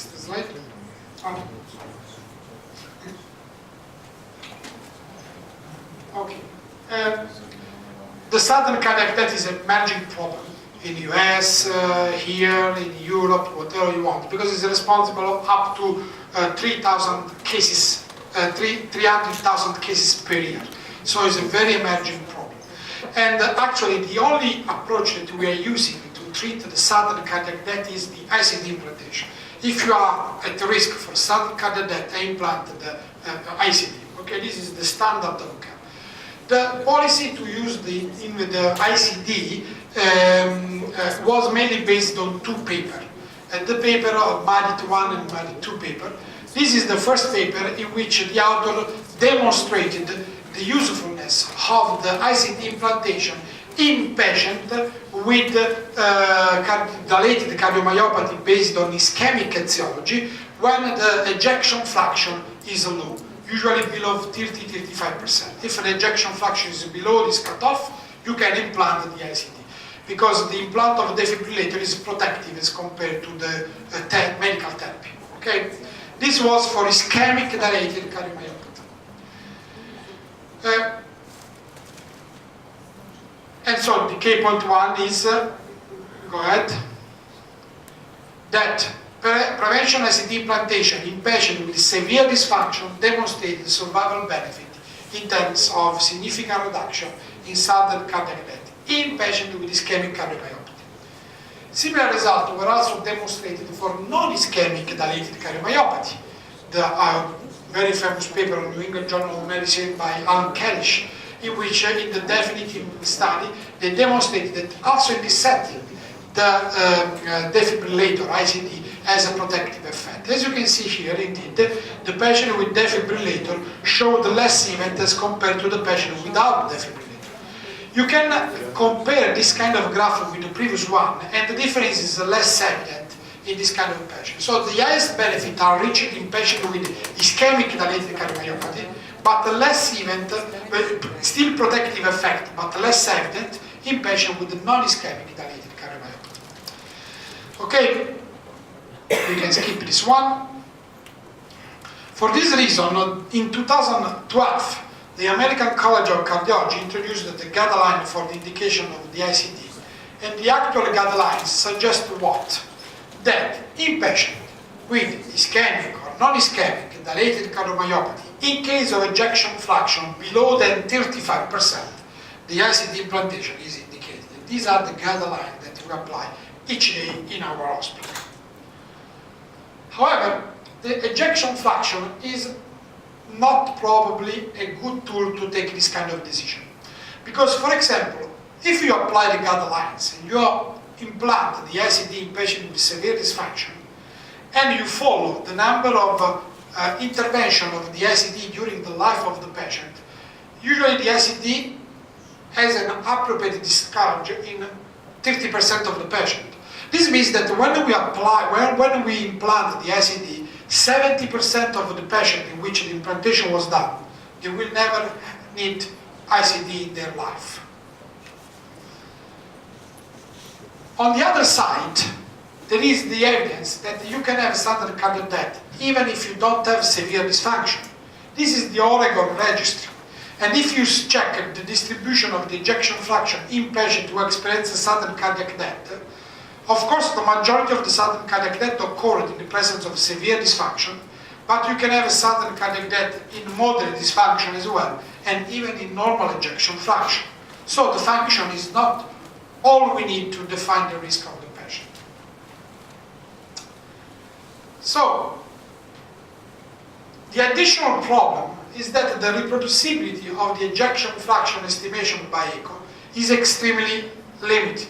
Next slide. Okay. The sudden cardiac death is an emerging problem in the US, here, in Europe, whatever you want, because it's responsible up to 3,000 cases, 300,000 cases per year. So it's a very emerging problem. And actually, the only approach that we are using to treat the sudden cardiac death is the ICD implantation. If you are at risk for sudden cardiac death, I implant the ICD. Okay, this is the standard of care. The policy to use the ICD was mainly based on two papers. The paper of Marit 1 and Marit 2 paper. This is the first paper in which the author demonstrated the usefulness of the ICD implantation in patients with dilated cardiomyopathy based on ischemic etiology when the ejection fraction is low, usually below 30-35%. If an ejection fraction is below this cutoff, you can implant the ICD, because the implant of the defibrillator is protective as compared to the medical therapy. Okay? This was for ischemic dilated cardiomyopathy. And so the key point one is, go ahead, that prevention ICD implantation in patients with severe dysfunction demonstrated survival benefit in terms of significant reduction in sudden cardiac death in patients with ischemic cardiomyopathy. Similar results were also demonstrated for non-ischemic dilated cardiomyopathy. The very famous paper on New England Journal of Medicine by Alan Kalish, in which in the definitive study they demonstrated that also in this setting the defibrillator ICD has a protective effect. As you can see here, indeed, the patient with defibrillator showed less event as compared to the patient without defibrillator. You can compare this kind of graph with the previous one, and the difference is less evident in this kind of patient. So the highest benefit are reached in patients with ischemic dilated cardiomyopathy, but less event, still protective effect, but less evident in patients with non-ischemic dilated cardiomyopathy. Okay, we can skip this one. For this reason, in 2012, the American College of Cardiology introduced the guideline for the indication of the ICD, and the actual guidelines suggest what? That in patients with ischemic or non-ischemic dilated cardiomyopathy, in case of ejection fraction below than 35%, the ICD implantation is indicated. And these are the guidelines that we apply each day in our hospital. However, the ejection fraction is not probably a good tool to take this kind of decision. Because, for example, if you apply the guidelines and you implant the ICD in patients with severe dysfunction, and you follow the number of intervention of the ICD during the life of the patient, usually the ICD has an appropriate discharge in 30% of the patient. This means that when we implant the ICD, 70% of the patient in which the implantation was done, they will never need ICD in their life. On the other side, there is the evidence that you can have sudden cardiac death even if you don't have severe dysfunction. This is the Oregon registry. And if you check the distribution of the ejection fraction in patients who experience a sudden cardiac death, of course the majority of the sudden cardiac death occurred in the presence of severe dysfunction, but you can have a sudden cardiac death in moderate dysfunction as well, and even in normal ejection fraction. So the function is not all we need to define the risk of the patient. So, the additional problem is that the reproducibility of the ejection fraction estimation by echo is extremely limited.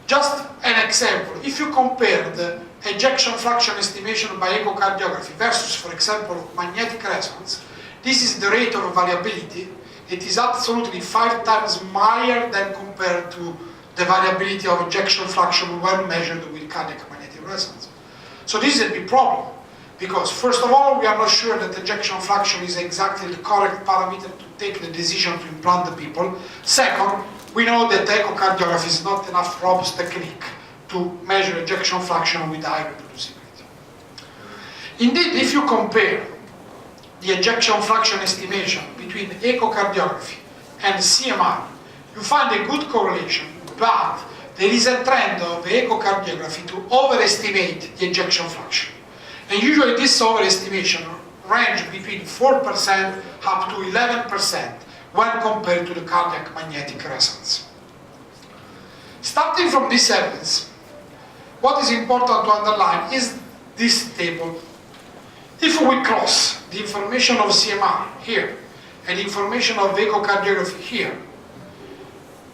Just an example, if you compare the ejection fraction estimation by echocardiography versus, for example, magnetic resonance, this is the rate of variability. It is absolutely 5 times higher than compared to the variability of ejection fraction when measured with cardiac magnetic resonance. So this is a big problem, because first of all, we are not sure that ejection fraction is exactly the correct parameter to take the decision to implant the people. Second, we know that echocardiography is not enough robust technique to measure ejection fraction with high reproducibility. Indeed, if you compare the ejection fraction estimation between echocardiography and CMR, you find a good correlation, but there is a trend of echocardiography to overestimate the ejection fraction. And usually this overestimation range between 4% up to 11% when compared to the cardiac magnetic resonance. Starting from this evidence, what is important to underline is this table. If we cross the information of CMR here and the information of echocardiography here,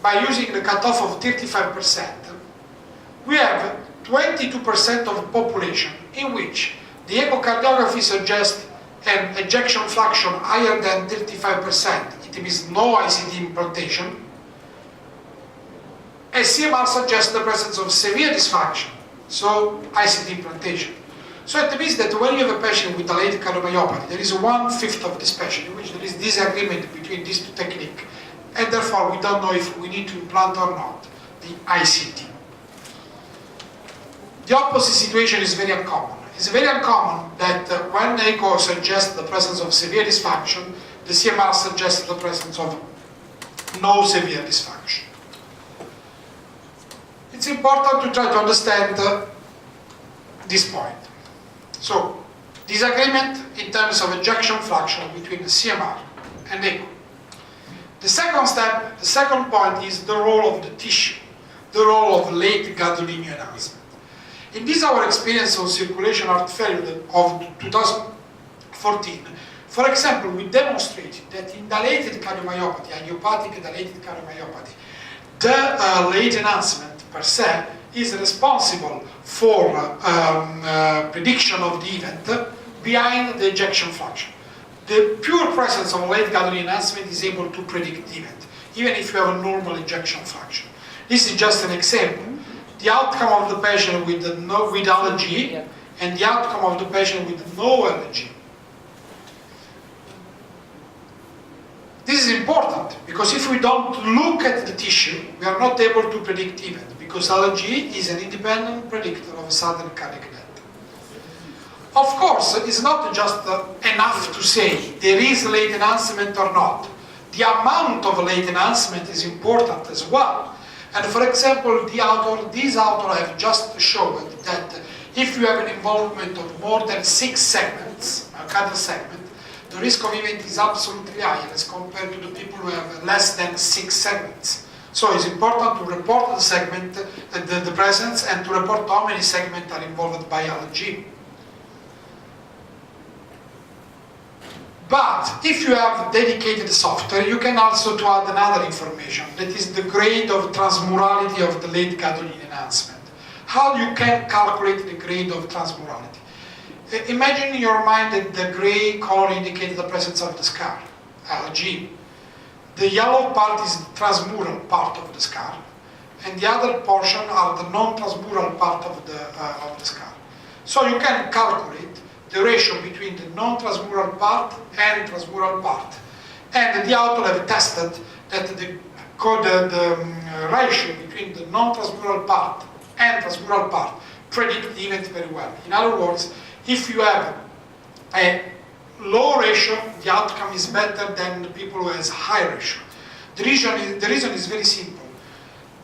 by using the cutoff of 35%, we have 22% of the population in which the echocardiography suggests an ejection fraction higher than 35%, it means no ICD implantation, and CMR suggests the presence of severe dysfunction, so ICD implantation. So it means that when you have a patient with delayed cardiomyopathy, there is 1/5 of this patient in which there is disagreement between these two techniques, and therefore we don't know if we need to implant or not the ICD. The opposite situation is very uncommon. It's very uncommon that when echo suggests the presence of severe dysfunction, the CMR suggests the presence of no severe dysfunction. It's important to try to understand this point. So, disagreement in terms of ejection fraction between the CMR and echo. The second step, the second point is the role of the tissue, the role of late gadolinium enhancement. In this our experience on circulation heart failure of 2014, for example, we demonstrated that in dilated cardiomyopathy, idiopathic dilated cardiomyopathy, the late enhancement per se is responsible for prediction of the event behind the ejection fraction. The pure presence of late gadolinium enhancement is able to predict the event, even if you have a normal ejection fraction. This is just an example. The outcome of the patient with allergy and the outcome of the patient with no allergy. This is important because if we don't look at the tissue, we are not able to predict the event because allergy is an independent predictor of sudden cardiac death. Of course, it's not just enough to say there is late enhancement or not. The amount of late enhancement is important as well. And for example, these authors have just shown that if you have an involvement of more than 6 segments, myocardial segment, the risk of event is absolutely higher as compared to the people who have less than 6 segments. So it's important to report the segment, the presence, and to report how many segments are involved by allergy. But if you have dedicated software, you can also to add another information, that is the grade of transmurality of the late gadolinium enhancement. How you can calculate the grade of transmurality? Imagine in your mind that the gray color indicates the presence of the scar, allergy. The yellow part is the transmural part of the scar, and the other portion are the non-transmural part of the scar. So you can calculate the ratio between the non-transmural part and transmural part. And the author have tested that the ratio between the non-transmural part and transmural part predict the event very well. In other words, if you have a low ratio, the outcome is better than the people who has a high ratio. The reason is very simple.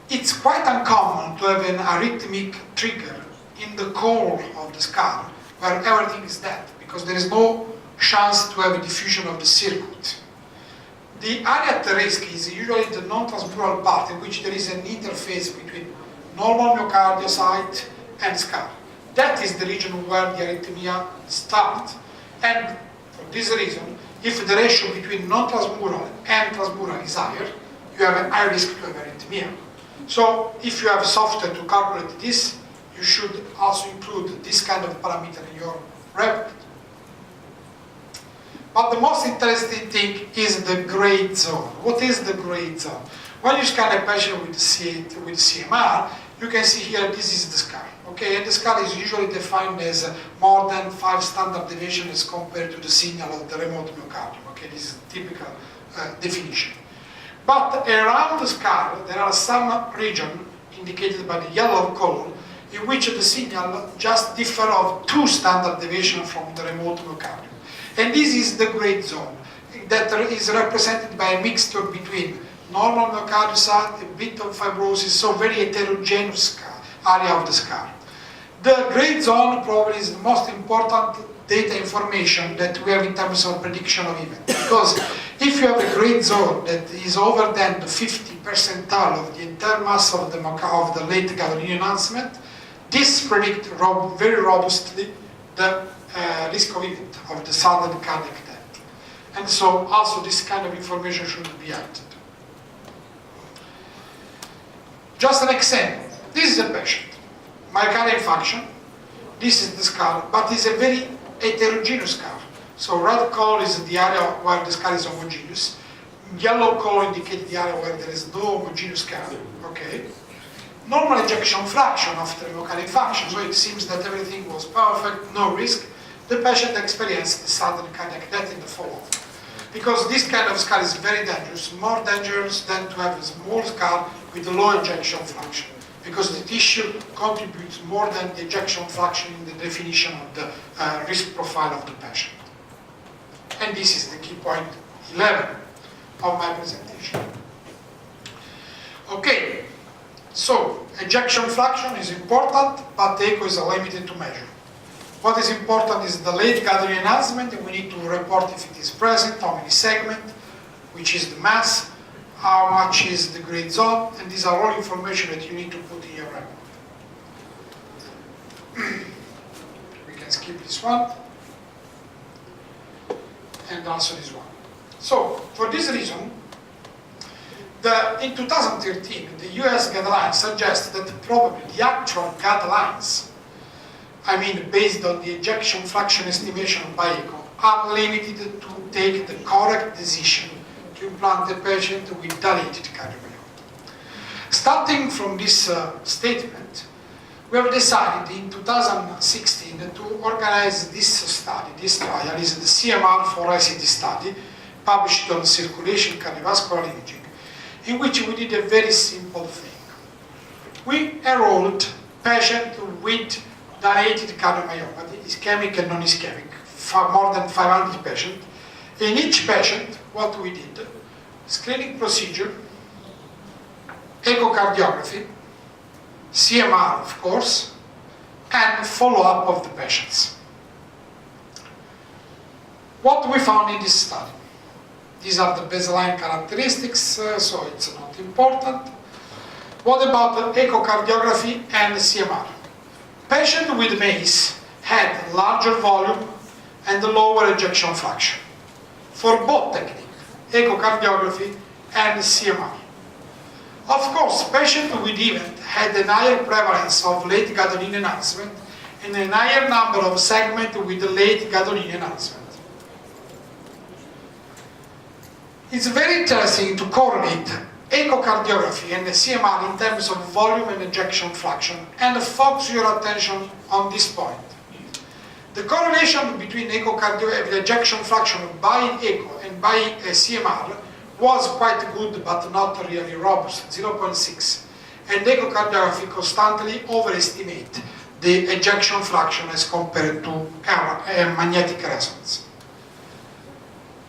It's quite uncommon to have an arrhythmic trigger in the core of the scar where everything is dead, because there is no chance to have a diffusion of the circuit. The area at risk is usually the non-transmural part in which there is an interface between normal myocardial and scar. That is the region where the arrhythmia starts. And for this reason, if the ratio between non-transmural and transmural is higher, you have a high risk to have arrhythmia. So if you have software to calculate this, you should also include this kind of parameter in your report. But the most interesting thing is the grade zone. What is the grade zone? When you scan a patient with CMR, you can see here this is the scar. Okay, and the scar is usually defined as more than 5 standard deviations as compared to the signal of the remote myocardium. Okay, this is the typical definition. But around the scar, there are some regions indicated by the yellow color in which the signal just differ of 2 standard deviations from the remote myocardium. And this is the gray zone that is represented by a mixture between normal myocardial, a bit of fibrosis, so very heterogeneous area of the scar. The gray zone probably is the most important data information that we have in terms of prediction of event. Because if you have a gray zone that is over than the 50 percentile of the entire mass of the late gadolinium enhancement, this predicts very robustly the risk of event of the sudden cardiac death. And so also this kind of information should be added. Just an example. This is a patient. Myocardial infarction. This is the scar, but it's a very heterogeneous scar. So red color is the area where the scar is homogeneous. Yellow color indicates the area where there is no homogeneous scar. Okay. Normal ejection fraction after myocardial infarction, so it seems that everything was perfect, no risk. The patient experienced sudden cardiac death in the follow-up. Because this kind of scar is very dangerous, more dangerous than to have a small scar with a low ejection fraction. Because the tissue contributes more than the ejection fraction in the definition of the risk profile of the patient. And this is the key point 11 of my presentation. Okay, so ejection fraction is important, but echo is limited to measure. What is important is the late gadolinium enhancement, and we need to report if it is present, how many segments, which is the mass, how much is the gray zone, and these are all information that you need to put in your report. We can skip this one, and also this one. So, for this reason, in 2013, the US guidelines suggest that probably the actual guidelines, based on the ejection fraction estimation by echo, are limited to take the correct decision to implant the patient with dilated cardiomyopathy. Starting from this statement, we have decided in 2016 to organize this study. This trial is the CMR for ICT study, published on Circulation Cardiovascular Imaging, in which we did a very simple thing. We enrolled patients with dilated cardiomyopathy, ischemic and non-ischemic, for more than 500 patients. In each patient, what we did, screening procedure, echocardiography, CMR of course, and follow-up of the patients. What we found in this study? These are the baseline characteristics, so it's not important. What about the echocardiography and the CMR? Patient with MACE had larger volume and lower ejection fraction for both techniques, echocardiography and CMR. Of course, patient with event had a higher prevalence of late gadolinium enhancement and a higher number of segments with late gadolinium enhancement. It's very interesting to correlate echocardiography and the CMR in terms of volume and ejection fraction, and focus your attention on this point. The correlation between echocardiography and ejection fraction by echo and by CMR was quite good, but not really robust, 0.6. And echocardiography constantly overestimate the ejection fraction as compared to magnetic resonance.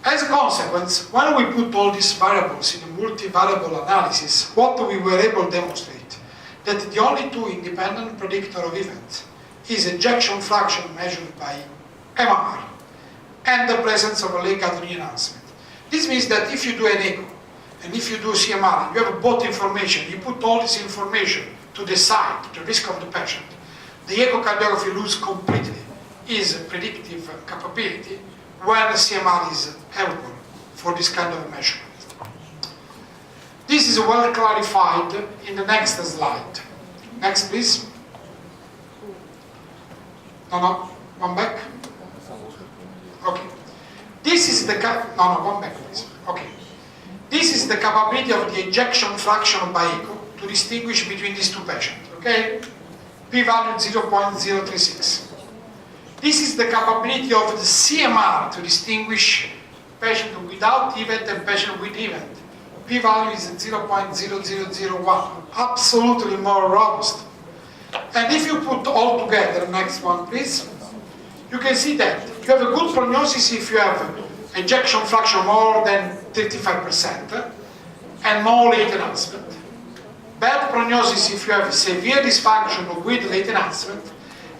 As a consequence, when we put all these variables in a multivariable analysis, what we were able to demonstrate that the only two independent predictor of events is ejection fraction measured by MR and the presence of a late gadolinium enhancement. This means that if you do an echo and if you do CMR, you have both information, you put all this information to decide the risk of the patient. The echocardiography loses completely its predictive capability when CMR is helpful for this kind of measurement. This is well clarified in the next slide. Next, please. No, one back. Okay. This is the one back, please. Okay. This is the capability of the ejection fraction by echo to distinguish between these two patients. Okay. P-value 0.036. This is the capability of the CMR to distinguish patient without event and patient with event. P-value is 0.0001, absolutely more robust. And if you put all together, next one please, you can see that you have a good prognosis if you have ejection fraction more than 35% and no late enhancement. Bad prognosis if you have severe dysfunction with late enhancement,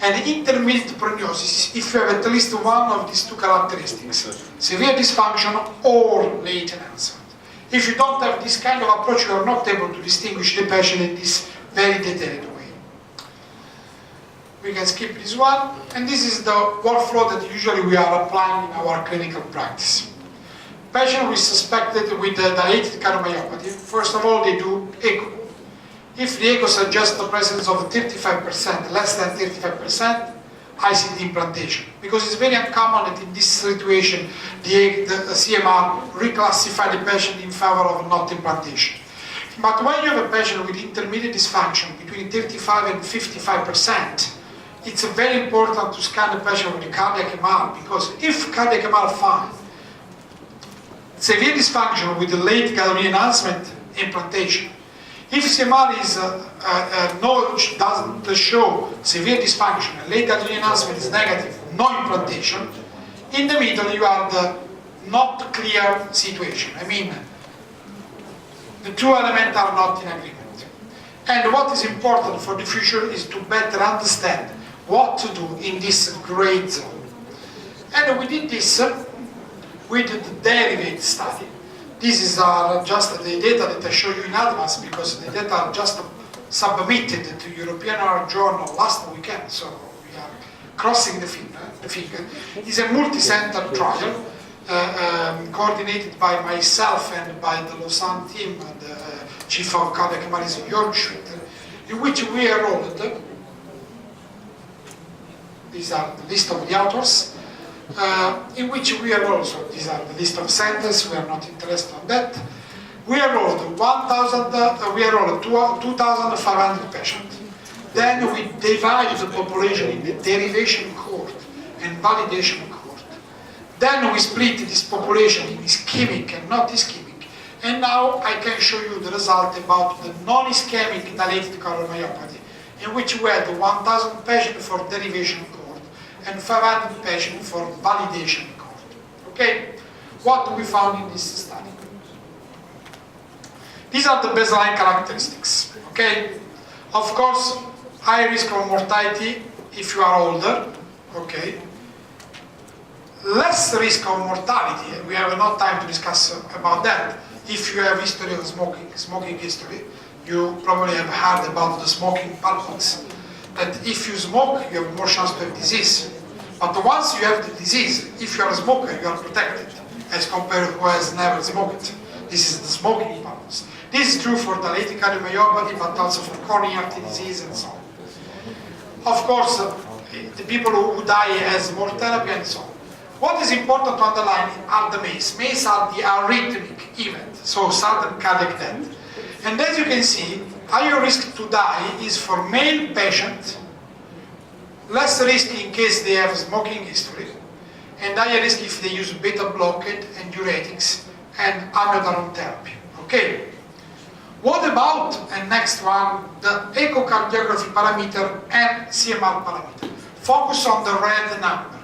and intermediate prognosis if you have at least one of these two characteristics, severe dysfunction or late enhancement. If you don't have this kind of approach, you are not able to distinguish the patient in this very detailed way. We can skip this one, and this is the workflow that usually we are applying in our clinical practice. Patient who is suspected with dilated cardiomyopathy, first of all they do echo. If the echo suggests the presence of 35%, less than 35%, ICD implantation. Because it's very uncommon that in this situation the CMR reclassify the patient in favor of not implantation. But when you have a patient with intermediate dysfunction between 35 and 55%, it's very important to scan the patient with the cardiac MR, because if cardiac MR finds severe dysfunction with the late gadolinium enhancement, implantation. If CMR is doesn't show severe dysfunction and late gadolinium enhancement is negative, no implantation, in the middle you have the not clear situation. I mean, the two elements are not in agreement. And what is important for the future is to better understand what to do in this gray zone. And we did this with the derivate study. This is just the data that I show you in advance, because the data are just submitted to European Journal last weekend, so we are crossing the finger. It's a multi-center trial coordinated by myself and by the Lausanne team, and the chief of cardiac MR is Jörg Schwitter, in which we enrolled. These are the list of the authors. In which we enrolled, so these are the list of centers, we are not interested on that. We enrolled 2,500 patients. Then we divided the population in the derivation cohort and validation cohort. Then we split this population in ischemic and not ischemic. And now I can show you the result about the non-ischemic dilated cardiomyopathy, in which we had 1,000 patients for derivation cohort and 500 patients for validation cohort. Okay? What we found in this study? These are the baseline characteristics. Okay? Of course, high risk of mortality if you are older. Okay? Less risk of mortality, we have enough time to discuss about that. If you have history of smoking history, you probably have heard about the smoking paradox. That if you smoke, you have more chance to have disease. But once you have the disease, if you are a smoker, you are protected, as compared to who has never smoked. This is the smoking paradox. This is true for dilated cardiomyopathy, but also for coronary artery disease and so on. Of course, the people who die as more therapy and so on. What is important to underline are the MACE. MACE are the arrhythmic event, so sudden cardiac death. And as you can see, higher risk to die is for male patients, less risk in case they have smoking history, and higher risk if they use beta blockade and diuretics and amiodarone therapy. Okay. What about, and next one, the echocardiography parameter and CMR parameter? Focus on the red number.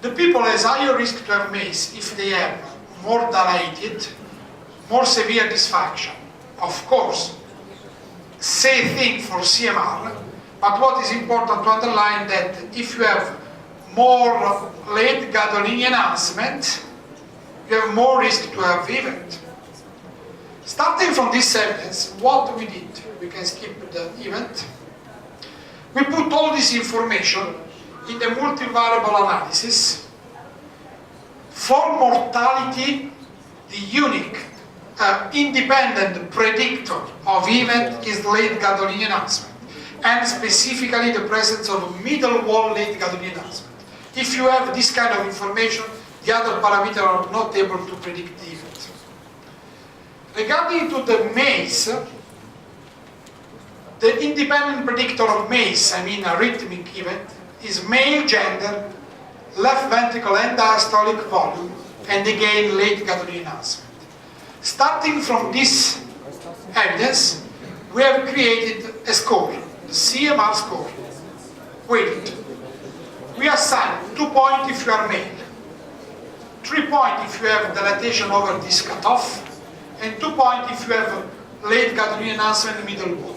The people has higher risk to have MACE if they have more dilated, more severe dysfunction. Of course, same thing for CMR, but what is important to underline that if you have more late gadolinium enhancement, you have more risk to have event. Starting from this evidence, what we did, we can skip the event. We put all this information in the multivariable analysis. For mortality, the unique independent predictor of event is late gadolinium enhancement, and specifically the presence of middle wall late gadolinium enhancement. If you have this kind of information, the other parameters are not able to predict the event. Regarding to the MACE, the independent predictor of MACE, I mean arrhythmic event, is male gender, left ventricle end diastolic volume, and again late gadolinium enhancement. Starting from this evidence, we have created a score. The CMR score, weighted. We assign 2 points if you are male, 3 points if you have dilatation over this cutoff, and 2 points if you have late gadolinium enhancement in the middle wall.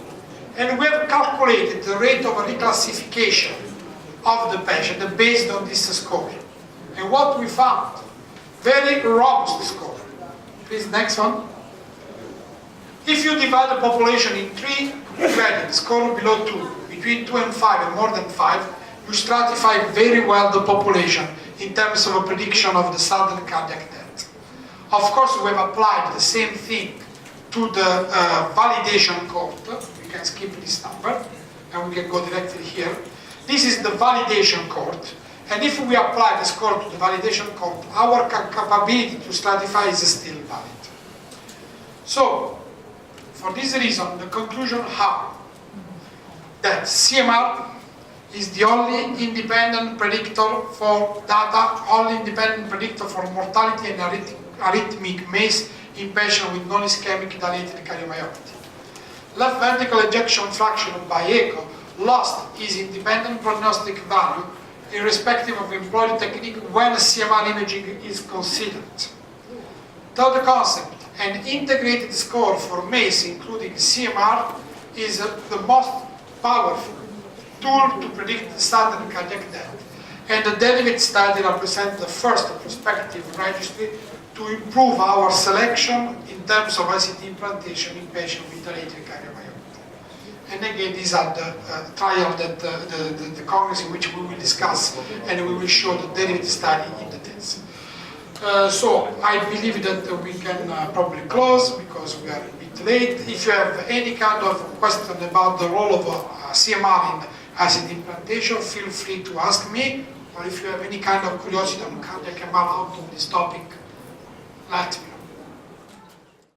And we have calculated the rate of reclassification of the patient based on this score. And what we found, very robust score. Please, next one. If you divide the population in 3 grades, score below 2, between 2 and 5 and more than 5, you stratify very well the population in terms of a prediction of the sudden cardiac death. Of course, we have applied the same thing to the validation cohort. We can skip this number and we can go directly here. This is the validation cohort. And if we apply the score to the validation cohort, our capability to stratify is still valid. So, for this reason, the conclusion are that CMR is the only independent predictor for data, only independent predictor for mortality and arrhythmic MACE in patients with non-ischemic dilated cardiomyopathy. Left ventricle ejection fraction by echo lost its independent prognostic value irrespective of employed technique when CMR imaging is considered. Third concept, an integrated score for MACE including CMR is the most powerful tool to predict sudden cardiac death, and the derived study represents the first prospective registry to improve our selection in terms of ICT implantation in patients with dilated cardiomyopathy. And again, these are the trial that the congress in which we will discuss, and we will show the derived study in details. So I believe that we can probably close because we are a bit late. If you have any kind of question about the role of CMR in ICT implantation, feel free to ask me, or if you have any kind of curiosity on cardiac MR out on this topic, let me